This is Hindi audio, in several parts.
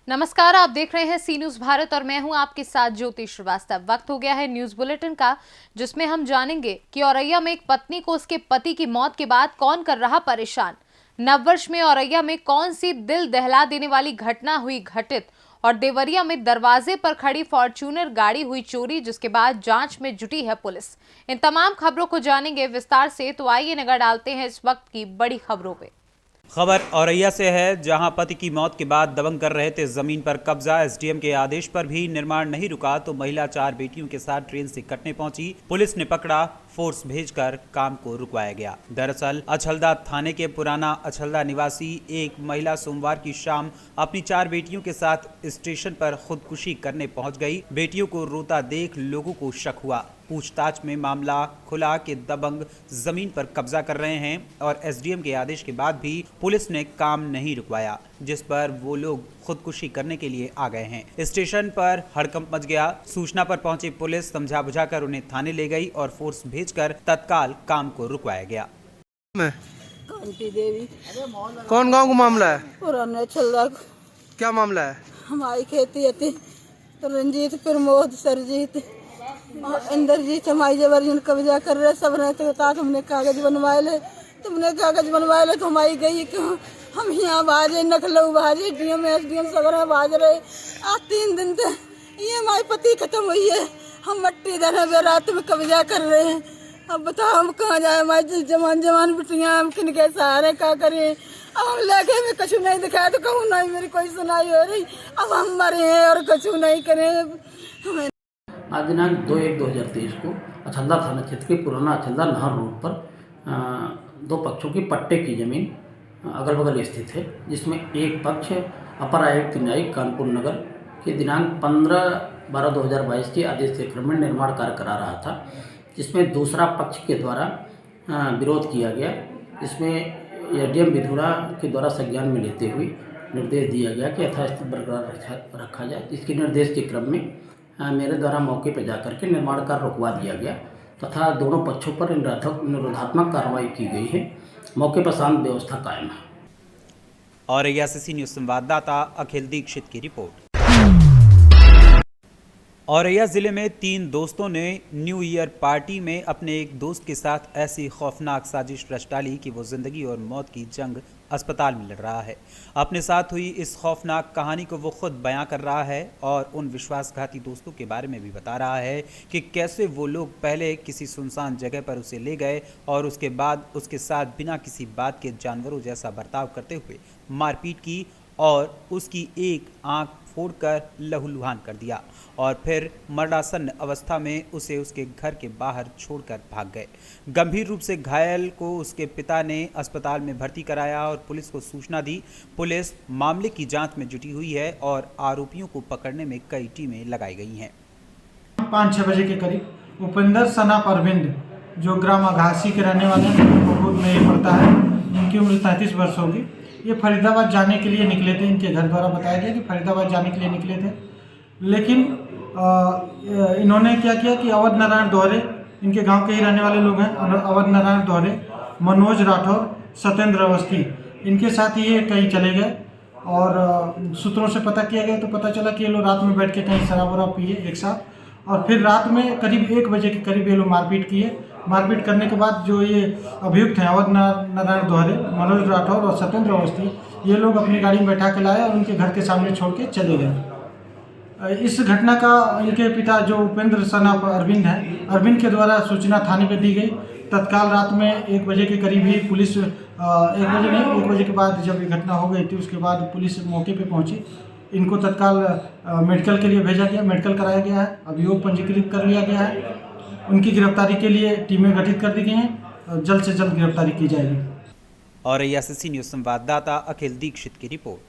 नमस्कार, आप देख रहे हैं सी न्यूज भारत और मैं हूं आपके साथ ज्योति श्रीवास्तव। वक्त हो गया है न्यूज बुलेटिन का, जिसमें हम जानेंगे कि औरैया में एक पत्नी को उसके पति की मौत के बाद कौन कर रहा परेशान। नववर्ष में औरैया में कौन सी दिल दहला देने वाली घटना हुई घटित, और देवरिया में दरवाजे पर खड़ी फॉर्च्यूनर गाड़ी हुई चोरी, जिसके बाद जांच में जुटी है पुलिस। इन तमाम खबरों को जानेंगे विस्तार से, तो आइए नजर डालते हैं इस वक्त की बड़ी खबरों पे। खबर औरैया से है, जहां पति की मौत के बाद दबंग कर रहे थे जमीन पर कब्जा। एसडीएम के आदेश पर भी निर्माण नहीं रुका तो महिला 4 बेटियों के साथ ट्रेन से कटने पहुंची। पुलिस ने पकड़ा, फोर्स भेजकर काम को रुकवाया गया। दरअसल अछलदा थाने के पुराना अछलदा निवासी एक महिला सोमवार की शाम अपनी 4 बेटियों के साथ स्टेशन पर खुदकुशी करने पहुंच गई। बेटियों को रोता देख लोगों को शक हुआ। पूछताछ में मामला खुला कि दबंग जमीन पर कब्जा कर रहे हैं और एसडीएम के आदेश के बाद भी पुलिस ने काम नहीं रुकवाया, जिस पर वो लोग खुदकुशी करने के लिए आ गए हैं। स्टेशन पर हड़कंप मच गया। सूचना पर पहुंची पुलिस समझा बुझाकर उन्हें थाने ले गई और फोर्स भेजकर तत्काल काम को रुकवाया गया। कांति देवी। कौन गांव का मामला है? पुराना छल्ला। क्या मामला है? हमारी खेती थी तो रंजीत प्रमोद सरजीत इंद्रजीत हमारी जबरन कब्जा कर रहे सब रहते था। तुमने कागज बनवाए ले तो हमारी गई क्यों? हम यहाँ बाजे नखलऊ बाजे डीएम एसडीएम सगरा बाज रहे। आज 3 दिन से ये हमारी पति खत्म हुई है। हम मट्टी धरे रात में कब्जा कर रहे हैं। अब बताओ हम कहाँ जाए? हमारी जवान बिटियाँ हम किनके सहारे क्या करें? अब हम लेके में कछु नहीं दिखाया तो कहूँ नहीं मेरी कोई सुनाई हो रही। अब हम मरे हैं और कछु नहीं करें। हमें आज दिनांक 2/1/2023 को अछलदा थाना क्षेत्र के पुराना अछलदा नहर रोड पर 2 पक्षों की पट्टे की जमीन अगल बगल स्थित है, जिसमें एक पक्ष अपर आयुक्त न्यायिक कानपुर नगर के दिनांक 15/12/2022 के आदेश के क्रम में निर्माण कार्य करा रहा था, जिसमें दूसरा पक्ष के द्वारा विरोध किया गया। इसमें एसडीएम विधुरा के द्वारा संज्ञान में लेते हुए निर्देश दिया गया कि यथास्थिति बरकरार रखा जाए। इसके निर्देश के क्रम में मेरे द्वारा मौके पर जाकर के निर्माण कार्य रुकवा दिया गया तथा दोनों पक्षों पर निरोधात्मक कार्रवाई की गई है। मौके पर शांत व्यवस्था कायम है। औरैया से सी न्यूज संवाददाता अखिल दीक्षित की रिपोर्ट। औरैया जिले में 3 दोस्तों ने न्यू ईयर पार्टी में अपने एक दोस्त के साथ ऐसी खौफनाक साजिश रच डाली कि वो जिंदगी और मौत की जंग अस्पताल में लड़ रहा है। अपने साथ हुई इस खौफनाक कहानी को वो खुद बयां कर रहा है और उन विश्वासघाती दोस्तों के बारे में भी बता रहा है कि कैसे वो लोग पहले किसी सुनसान जगह पर उसे ले गए और उसके बाद उसके साथ बिना किसी बात के जानवरों जैसा बर्ताव करते हुए मारपीट की और उसकी एक आंख फोड़कर लहूलुहान कर दिया और फिर मरणासन्न अवस्था में उसे उसके घर के बाहर छोड़कर भाग गए। गंभीर रूप से घायल को उसके पिता ने अस्पताल में भर्ती कराया और पुलिस को सूचना दी। पुलिस मामले की जांच में जुटी हुई है और आरोपियों को पकड़ने में कई टीमें लगाई गई हैं। 5-6 बजे के करीब उपेंद्र सनाप अरविंद, जो ग्राम अघासी के रहने वाले हैं, खुद में पड़ता है, इनकी उम्र 33 वर्ष होगी। ये फरीदाबाद जाने के लिए निकले थे। इनके घर द्वारा बताया गया कि फरीदाबाद जाने के लिए निकले थे, लेकिन इन्होंने क्या किया कि अवध नारायण दोहरे, इनके गांव के ही रहने वाले लोग हैं, अवध नारायण दोहरे, मनोज राठौर, सत्येंद्र अवस्थी, इनके साथ ये कहीं चले गए और सूत्रों से पता किया गया तो पता चला कि ये लोग रात में बैठ के कहीं शराब वराब पिए एक साथ और फिर रात में करीब 1 बजे के करीब ये लोग मारपीट किए। मारपीट करने के बाद जो ये अभियुक्त हैं अवध नारायण दोहरे, मनोज राठौर और सत्येंद्र अवस्थी, ये लोग अपनी गाड़ी में बैठा के लाए और उनके घर के सामने छोड़ के चले गए। इस घटना का इनके पिता जो उपेंद्र सनाप अरविंद हैं, अरविंद के द्वारा सूचना थाने पे दी गई। तत्काल रात में 1 बजे के करीब ही पुलिस 1 बजे के बाद जब ये घटना हो गई थी, उसके बाद पुलिस मौके पे पहुंची। इनको तत्काल मेडिकल के लिए भेजा गया, मेडिकल कराया गया है, अभियोग पंजीकृत कर लिया गया है। उनकी गिरफ्तारी के लिए टीमें गठित कर दी गई हैं, जल्द से जल्द गिरफ्तारी की जाएगी। औरैया से सी न्यूज संवाददाता अखिल दीक्षित की रिपोर्ट।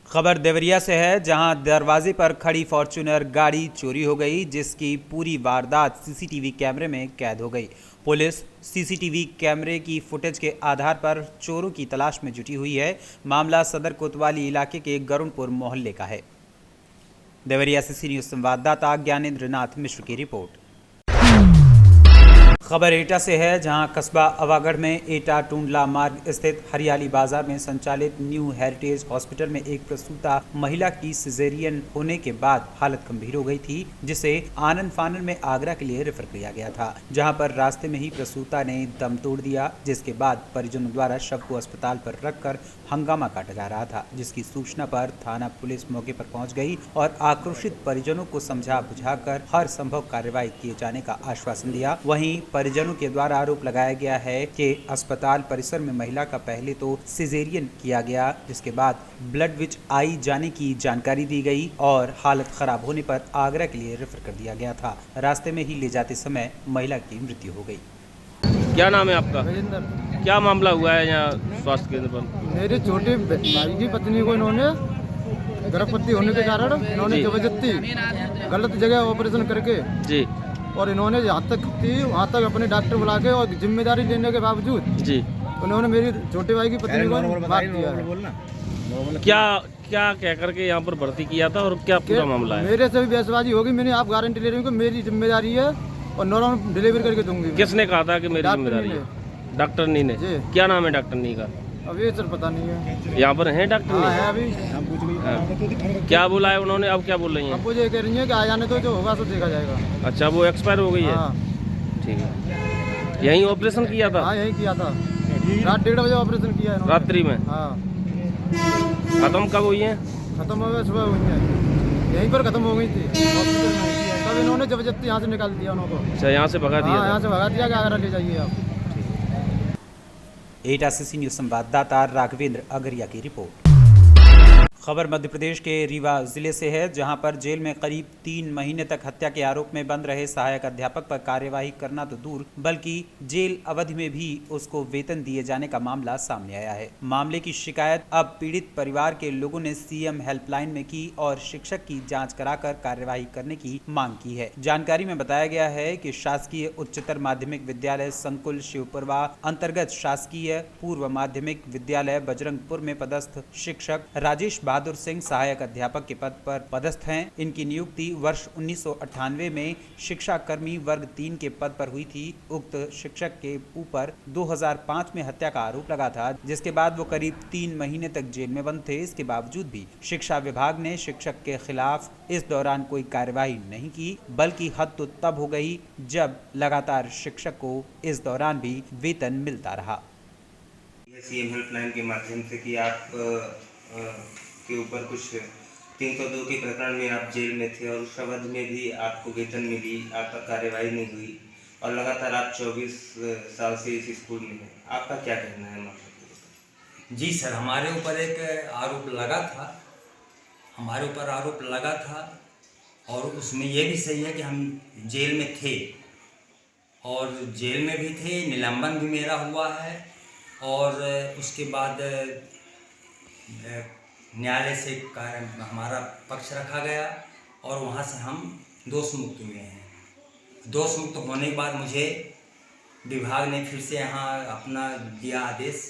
खबर देवरिया से है, जहां दरवाजे पर खड़ी फॉर्च्यूनर गाड़ी चोरी हो गई, जिसकी पूरी वारदात सीसीटीवी कैमरे में कैद हो गई। पुलिस सीसीटीवी कैमरे की फुटेज के आधार पर चोरों की तलाश में जुटी हुई है। मामला सदर कोतवाली इलाके के गरुणपुर मोहल्ले का है। देवरिया से सी न्यूज संवाददाता ज्ञानेंद्र नाथ मिश्र की रिपोर्ट। खबर एटा से है, जहां कस्बा अवागढ़ में एटा टूंडला मार्ग स्थित हरियाली बाजार में संचालित न्यू हेरिटेज हॉस्पिटल में एक प्रसूता महिला की सिजेरियन होने के बाद हालत गंभीर हो गई थी, जिसे आनन फानन में आगरा के लिए रेफर किया गया था, जहां पर रास्ते में ही प्रसूता ने दम तोड़ दिया, जिसके बाद परिजनों द्वारा शव को अस्पताल पर रखकर हंगामा काटा जा रहा था, जिसकी सूचना पर थाना पुलिस मौके पर पहुंच गई और आक्रोशित परिजनों को समझा बुझाकर हर संभव कार्रवाई किए जाने का आश्वासन दिया। वहीं परिजनों के द्वारा आरोप लगाया गया है कि अस्पताल परिसर में महिला का पहले तो सिजेरियन किया गया, जिसके बाद ब्लड विच आई जाने की जानकारी दी गई और हालत खराब होने पर आगरा के लिए रेफर कर दिया गया था। रास्ते में ही ले जाते समय महिला की मृत्यु हो गई। क्या नाम है आपका? राजेंद्र। क्या मामला हुआ है यहाँ स्वास्थ्य केंद्र पर? मेरे छोटे भाई की पत्नी को इन्होंने गर्भवती होने के कारण इन्होंने जी। जबरदस्ती गलत जगह ऑपरेशन करके जी और इन्होंने जहाँ तक थी वहाँ तक अपने डॉक्टर बुला के और जिम्मेदारी लेने के बावजूद जी उन्होंने मेरी छोटे भाई की पत्नी को मार दिया है। क्या क्या कह करके यहाँ पर भर्ती किया था और क्या पूरा मामला है? मेरे से भी बहसबाजी होगी, मैंने आप गारंटी ले रही हूँ कि मेरी जिम्मेदारी है और नॉर्मल डिलीवरी करके दूंगी। किसने कहा था कि मेरी डॉक्टर जिम्मेदारी ने। है? डॉक्टरनी ने। जी। क्या नाम है डॉक्टरनी का? अब ये सर पता नहीं है। यहाँ पर है डॉक्टरनी? हाँ है अभी। हाँ। क्या बोला है उन्होंने? अब क्या बोल रही अब हैं? मुझे कह रही है कि आ जाने दो, जो होगा सो देखा जाएगा। अच्छा, वो एक्सपायर हो गई है? हाँ ठीक है। यहीं ऑपरेशन किया था? हाँ यही किया था, रात 1:30 बजे ऑपरेशन किया है। रात्रि में? हाँ। खत्म कब हुई है? खत्म हो गया, सुबह हुई है, यहीं पर खत्म हो गई थी हॉस्पिटल में। तब इन्होंने जबरदस्ती यहाँ से निकाल दिया उनको। अच्छा, यहाँ से भगा दिया हाँ था? यहाँ से भगा दिया कि आगरा ले जाइए आप। एटा से न्यूज संवाददाता राघवेंद्र अगरिया की रिपोर्ट। खबर मध्य प्रदेश के रीवा जिले से है, जहां पर जेल में करीब 3 महीने तक हत्या के आरोप में बंद रहे सहायक अध्यापक पर कार्यवाही करना तो दूर, बल्कि जेल अवधि में भी उसको वेतन दिए जाने का मामला सामने आया है। मामले की शिकायत अब पीड़ित परिवार के लोगों ने सीएम हेल्पलाइन में की और शिक्षक की जांच कराकर कार्यवाही करने की मांग की है। जानकारी में बताया गया है कि शासकीय उच्चतर माध्यमिक विद्यालय संकुल शिवपुरवा अंतर्गत शासकीय पूर्व माध्यमिक विद्यालय बजरंगपुर में पदस्थ शिक्षक राजेश बहादुर सिंह सहायक अध्यापक के पद पर पदस्थ हैं। इनकी नियुक्ति वर्ष 1998 में शिक्षा कर्मी वर्ग 3 के पद पर हुई थी। उक्त शिक्षक के ऊपर 2005 में हत्या का आरोप लगा था, जिसके बाद वो करीब 3 महीने तक जेल में बंद थे। इसके बावजूद भी शिक्षा विभाग ने शिक्षक के खिलाफ इस दौरान कोई कार्यवाही नहीं की, बल्कि हद तो तब हो गई जब लगातार शिक्षक को इस दौरान भी वेतन मिलता रहा। सीएम हेल्पलाइन के माध्यम से कि आप के ऊपर कुछ 302 के प्रकरण में आप जेल में थे और उस अवधि में भी आपको वेतन मिली, आपका कार्यवाही नहीं हुई और लगातार आप 24 साल से इस स्कूल में हैं। आपका क्या कहना है मामले? जी सर, हमारे ऊपर एक आरोप लगा था और उसमें ये भी सही है कि हम जेल में थे और जेल में भी थे, निलंबन भी मेरा हुआ है और उसके बाद न्यायालय से हमारा पक्ष रखा गया और वहाँ से हम दोष मुक्त हुए हैं। दोष मुक्त होने के बाद मुझे विभाग ने फिर से यहाँ अपना दिया आदेश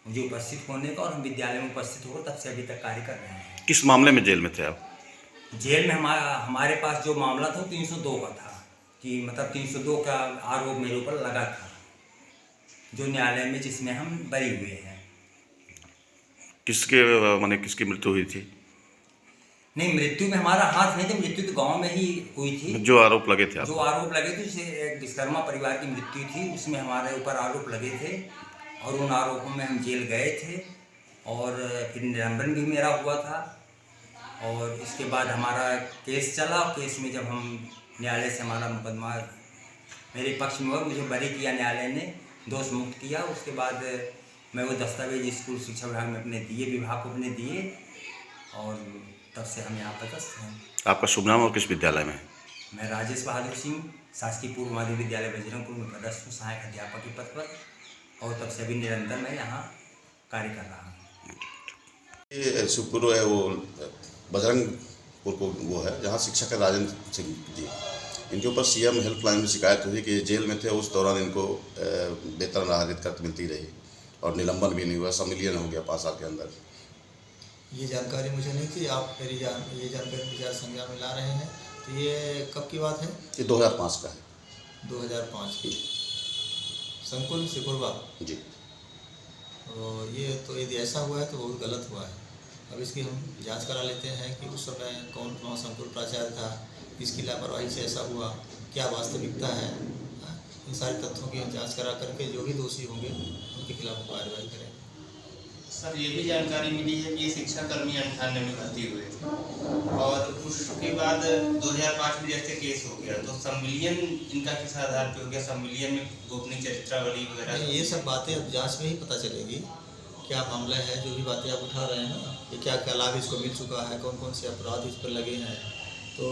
मुझे उपस्थित होने का और हम विद्यालय में उपस्थित होकर तब से अभी तक कार्य कर रहे हैं। किस मामले में जेल में थे आप? जेल में हमारे पास जो मामला था 302 का था, कि मतलब 302 का आरोप मेरे ऊपर लगा था, जो न्यायालय में जिसमें हम बरी हुए हैं। किसकी मृत्यु हुई थी? नहीं, मृत्यु में हमारा हाथ नहीं था, मृत्यु तो गांव में ही हुई थी। जो आरोप लगे थे आप? जो आरोप लगे थे, जैसे एक विश्वकर्मा परिवार की मृत्यु थी, उसमें हमारे ऊपर आरोप लगे थे और उन आरोपों में हम जेल गए थे और फिर निलंबन भी मेरा हुआ था और इसके बाद हमारा केस चला। केस में जब हम न्यायालय से हमारा मुकदमा मेरे पक्ष में हुआ, मुझे बरी किया न्यायालय ने, दोष मुक्त किया। उसके बाद मैं वो दस्तावेज स्कूल शिक्षा विभाग में अपने दिए, विभाग को अपने दिए और तब से हम यहाँ पदस्थ हैं। आपका शुभ नाम और किस विद्यालय में? मैं राजेश बहादुर सिंह शासकीय पूर्व माध्यमिक विद्यालय बजरंगपुर में पदस्थ हूँ सहायक अध्यापक के पद पर और तब से अभी निरंतर मैं यहाँ कार्य कर रहा हूँ। ये शिवपुर है, वो बजरंगपुर को वो है जहाँ शिक्षक है राजेंद्र सिंह जी, इनके ऊपर सीएम हेल्पलाइन में शिकायत हुई कि जेल में थे, उस दौरान इनको वेतन राहत मिलती रही और निलंबन भी नहीं हुआ, संविलियन हो गया 5 साल के अंदर। ये जानकारी मुझे नहीं थी, आप मेरी ये जानकारी मुझे संज्ञान में ला रहे हैं। तो ये कब की बात है? ये 2005 का है। 2005 की। संकुल सिकुरबा जी। और ये तो यदि ऐसा हुआ है तो बहुत गलत हुआ है। अब इसकी हम जांच करा लेते हैं कि उस समय कौन वहाँ संकुल प्राचार्य था, किसकी लापरवाही से ऐसा हुआ, क्या वास्तविकता है। इन सारे तथ्यों की हम जांच करा करके जो भी दोषी होंगे उनके खिलाफ कार्रवाई करेंगे। सर, ये भी जानकारी मिली है कि ये शिक्षाकर्मी 98 में भर्ती हुए थे और उसके बाद 2005 में जैसे केस हो गया तो संविलियन इनका किस आधार पे हो गया? संविलियन में गोपनीय चरित्रावली वगैरह ये सब बातें अब जांच में ही पता चलेगी क्या मामला है। जो भी बातें आप उठा रहे हैं ना, कि क्या क्या लाभ इसको मिल चुका है, कौन कौन से अपराध इस पर लगे हैं, तो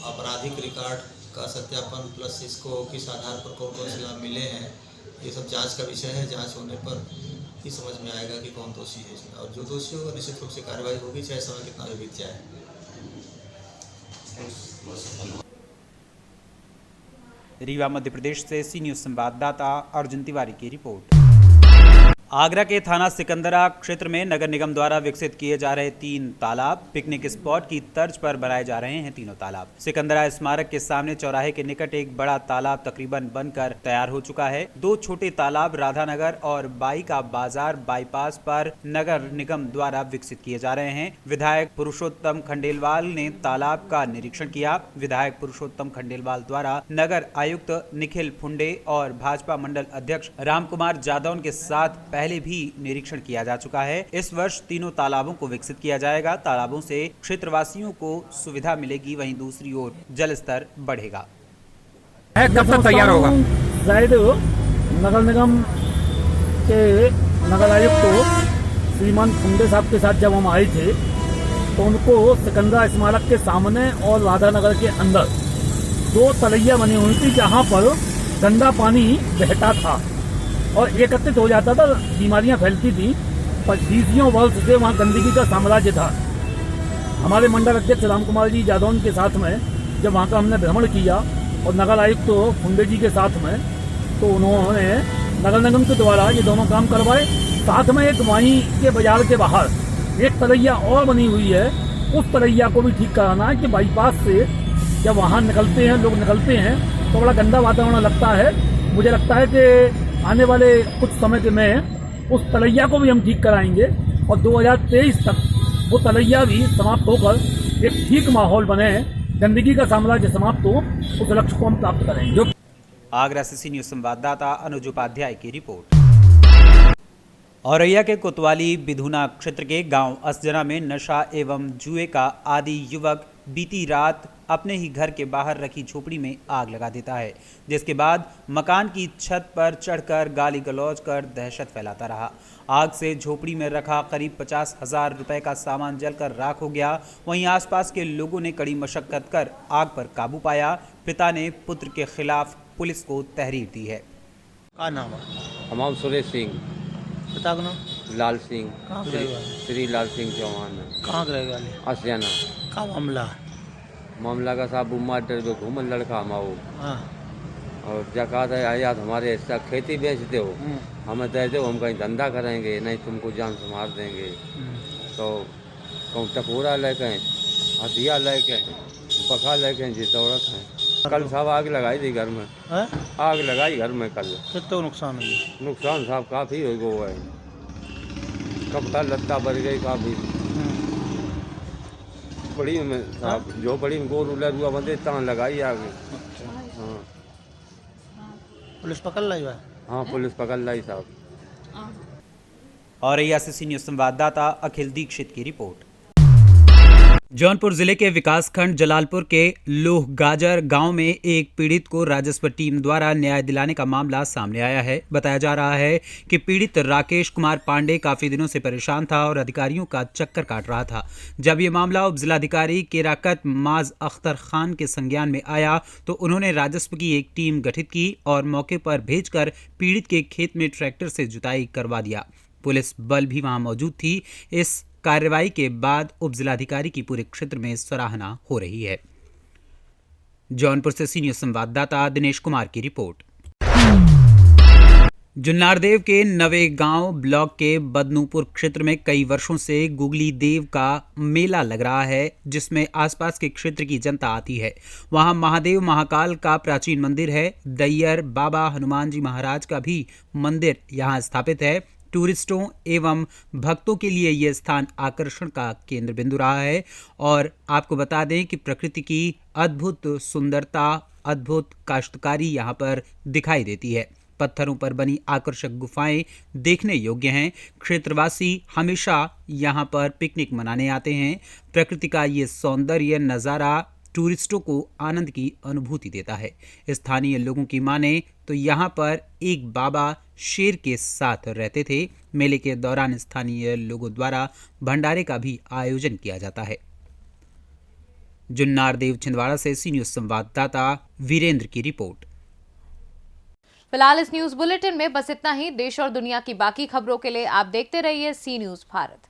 आपराधिक रिकॉर्ड का सत्यापन प्लस इसको किस आधार पर कौन कौन से लाभ मिले हैं, ये सब जांच का विषय है। जांच होने पर ही समझ में आएगा कि कौन दोषी है इसमें, और जो दोषी होगा निश्चित रूप से कार्रवाई होगी, चाहे समय कितना भी बीत जाए। रीवा मध्य प्रदेश से सी न्यूज़ संवाददाता अर्जुन तिवारी की रिपोर्ट। आगरा के थाना सिकंदरा क्षेत्र में नगर निगम द्वारा विकसित किए जा रहे 3 तालाब पिकनिक स्पॉट की तर्ज पर बनाए जा रहे हैं। तीनों तालाब सिकंदरा स्मारक के सामने चौराहे के निकट एक बड़ा तालाब तकरीबन बनकर तैयार हो चुका है। 2 छोटे तालाब राधानगर और बाई का बाजार बाईपास पर नगर निगम द्वारा विकसित किए जा रहे हैं। विधायक पुरुषोत्तम खंडेलवाल ने तालाब का निरीक्षण किया। विधायक पुरुषोत्तम खंडेलवाल द्वारा नगर आयुक्त निखिल फुंडे और भाजपा मंडल अध्यक्ष रामकुमार जादौन के साथ पहले भी निरीक्षण किया जा चुका है। इस वर्ष तीनों तालाबों को विकसित किया जाएगा। तालाबों से क्षेत्रवासियों को सुविधा मिलेगी, वहीं दूसरी ओर जल स्तर बढ़ेगा। कब तक तैयार होगा? शायद नगर निगम के नगर आयुक्त श्रीमान फुंडे साहब के साथ जब हम आए थे तो उनको सिकंदरा स्मारक के सामने और राधानगर के अंदर 2 तलैया बनी हुई थी जहाँ पर गंदा पानी बहता था और एकत्रित हो जाता था, बीमारियां फैलती थी। 25 वर्ष से वहाँ गंदगी का साम्राज्य था। हमारे मंडल अध्यक्ष रामकुमार जी जादौन के साथ में जब वहाँ का हमने भ्रमण किया और नगर आयुक्त तो फुंडे जी के साथ में, तो उन्होंने नगर निगम के द्वारा ये दोनों काम करवाए। साथ में एक वहीं के बाजार के बाहर एक तलैया और बनी हुई है, उस तलैया को भी ठीक कराना है कि बाईपास से जब वहाँ निकलते हैं लोग निकलते हैं तो बड़ा गंदा वातावरण लगता है। मुझे लगता है कि आने वाले कुछ समय के में उस तलैया को भी हम ठीक कराएंगे और 2023 तक वो तलैया भी समाप्त होकर एक ठीक माहौल बने, गंदगी का साम्राज्य समाप्त हो, उस लक्ष्य को हम प्राप्त करेंगे। आगरा से सी न्यूज़ संवाददाता अनुज उपाध्याय की रिपोर्ट। औरैया के कोतवाली बिधुना क्षेत्र के गांव असजना में नशा एवं जुए का आदि युवक बीती रात अपने ही घर के बाहर रखी झोपड़ी में आग लगा देता है, जिसके बाद मकान की छत पर चढ़कर गाली गलौज कर दहशत फैलाता रहा। आग से झोपड़ी में रखा करीब 50,000 रुपए का सामान जलकर राख हो गया। वहीं आसपास के लोगों ने कड़ी मशक्कत कर आग पर काबू पाया। पिता ने पुत्र के खिलाफ पुलिस को तहरीर दी है। क्या नाम है? हमाम सुरेश सिंह। पिता का नाम? लाल सिंह। कहाँ के रहने वाले? श्री लाल सिंह चौहान। कहाँ के रहने वाले? आसियाना। क्या मामला है? मामला का साहब उम्र डर जो घूमन लड़का हमारो। हाँ। और जक़ात है आयात हमारे हिस्सा खेती बेचते हो, हमें दे दो, हम कहीं धंधा करेंगे, नहीं तुमको जान से मार देंगे। तो कहूँ टकोरा लेके हथिया लेके पखा लेके जी दौड़त है। कल साहब आग लगाई थी घर में। है? आग लगाई घर में कल। कितना नुकसान हुआ? नुकसान साहब काफ़ी हो गया है, कपड़ा लत्ता बढ़ गई काफ़ी। बड़ी में साहब जो बड़ी में गोर उलर हुआ बंदे तान लगाई आगे। हाँ पुलिस पकड़ लाई है? हाँ पुलिस पकड़ लाई साहब। औरैया से सी न्यूज़ संवाददाता अखिल दीक्षित की रिपोर्ट। जौनपुर जिले के विकासखंड जलालपुर के लोहगाजर गांव में एक पीड़ित को राजस्व टीम द्वारा न्याय दिलाने का मामला सामने आया है। बताया जा रहा है कि पीड़ित राकेश कुमार पांडे काफी दिनों से परेशान था और अधिकारियों का चक्कर काट रहा था। जब ये मामला उप जिलाधिकारी केराकत माज अख्तर खान के संज्ञान में आया तो उन्होंने राजस्व की एक टीम गठित की और मौके पर भेजकर पीड़ित के खेत में ट्रैक्टर से जुताई करवा दिया। पुलिस बल भी वहां मौजूद थी। इस कार्रवाई के बाद उप जिलाधिकारी की पूरे क्षेत्र में सराहना हो रही है। जौनपुर से सी न्यूज़ संवाददाता दिनेश कुमार की रिपोर्ट। जुन्नारदेव के नवे गांव ब्लॉक के बदनूपुर क्षेत्र में कई वर्षों से गुगली देव का मेला लग रहा है, जिसमें आसपास के क्षेत्र की जनता आती है। वहां महादेव महाकाल का प्राचीन मंदिर है। दैयर बाबा हनुमान जी महाराज का भी मंदिर यहां स्थापित है। टूरिस्टों एवं भक्तों के लिए यह स्थान आकर्षण का केंद्र बिंदु रहा है। और आपको बता दें कि प्रकृति की अद्भुत सुंदरता, अद्भुत काश्तकारी यहाँ पर दिखाई देती है। पत्थरों पर बनी आकर्षक गुफाएं देखने योग्य हैं। क्षेत्रवासी हमेशा यहाँ पर पिकनिक मनाने आते हैं। प्रकृति का ये सौंदर्य नज़ारा टूरिस्टों को आनंद की अनुभूति देता है। स्थानीय लोगों की माने तो यहाँ पर एक बाबा शेर के साथ रहते थे। मेले के दौरान स्थानीय लोगों द्वारा भंडारे का भी आयोजन किया जाता है। जुन्नारदेव छिंदवाड़ा से सी न्यूज़ संवाददाता वीरेंद्र की रिपोर्ट। फिलहाल इस न्यूज बुलेटिन में बस इतना ही। देश और दुनिया की बाकी खबरों के लिए आप देखते रहिए सी न्यूज़ भारत।